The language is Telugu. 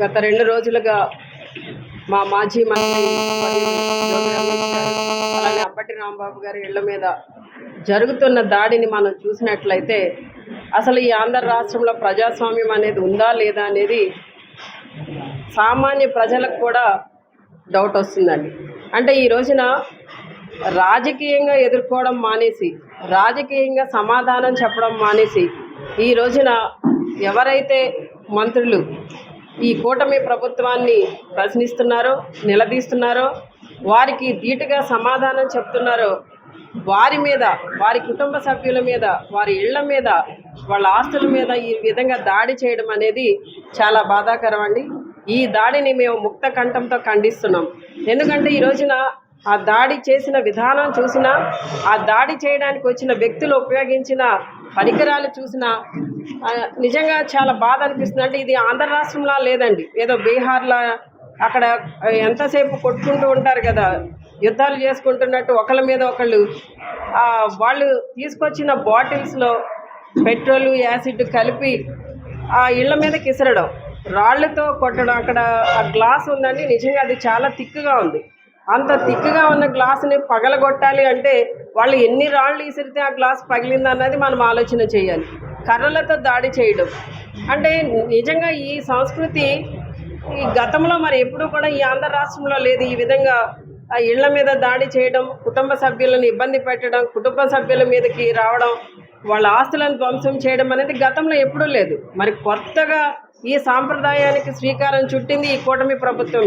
గత 2 రోజులుగా మా మాజీ మంత్రి జోగి రమేష్ గారు అలానే అంబటి రాంబాబు గారి ఇళ్ల మీద జరుగుతున్న దాడిని మనం చూసినట్లయితే అసలు ఈ ఆంధ్ర రాష్ట్రంలో ప్రజాస్వామ్యం అనేది ఉందా లేదా అనేది సామాన్య ప్రజలకు కూడా డౌట్ వస్తుందండి. అంటే ఈ రోజున రాజకీయంగా ఎదుర్కోవడం మానేసి, రాజకీయంగా సమాధానం చెప్పడం మానేసి, ఈ రోజున ఎవరైతే మంత్రులు ఈ కూటమి ప్రభుత్వాన్ని ప్రశ్నిస్తున్నారో, నిలదీస్తున్నారో, వారికి ధీటుగా సమాధానం చెప్తున్నారో, వారి మీద, వారి కుటుంబ సభ్యుల మీద, వారి ఇళ్ల మీద, వాళ్ళ ఆస్తుల మీద ఈ విధంగా దాడి చేయడం అనేది చాలా బాధాకరం అండి. ఈ దాడిని మేము ముక్త కంఠంతో ఖండిస్తున్నాం. ఎందుకంటే ఈ రోజున ఆ దాడి చేసిన విధానం చూసినా, ఆ దాడి చేయడానికి వచ్చిన వ్యక్తులు ఉపయోగించిన పరికరాలు చూసినా నిజంగా చాలా బాధ అనిపిస్తుంది. అంటే ఇది ఆంధ్ర రాష్ట్రంలా లేదండి, ఏదో బీహార్లా అక్కడ ఎంతసేపు కొట్టుకుంటూ ఉంటారు కదా, యుద్ధాలు చేసుకుంటున్నట్టు ఒకళ్ళ మీద ఒకళ్ళు. వాళ్ళు తీసుకొచ్చిన బాటిల్స్లో పెట్రోలు, యాసిడ్ కలిపి ఆ ఇళ్ల మీద కిసరడం, రాళ్లతో కొట్టడం. అక్కడ ఆ గ్లాస్ ఉందండి, నిజంగా అది చాలా థిక్గా ఉంది. అంత థిక్గా ఉన్న గ్లాసుని పగలగొట్టాలి అంటే వాళ్ళు ఎన్ని రాళ్ళు విసిరితే ఆ గ్లాస్ పగిలిందన్నది మనం ఆలోచన చేయాలి. కర్రలతో దాడి చేయడం అంటే నిజంగా ఈ సంస్కృతి ఈ గతంలో మరి ఎప్పుడూ కూడా ఈ ఆంధ్ర రాష్ట్రంలో లేదు. ఈ విధంగా ఆ ఇళ్ల మీద దాడి చేయడం, కుటుంబ సభ్యులను ఇబ్బంది పెట్టడం, కుటుంబ సభ్యుల మీదకి రావడం, వాళ్ళ ఆస్తులను ధ్వంసం చేయడం అనేది గతంలో ఎప్పుడూ లేదు. మరి కొత్తగా ఈ సాంప్రదాయానికి శ్రీకారం చుట్టింది ఈ కూటమి ప్రభుత్వం.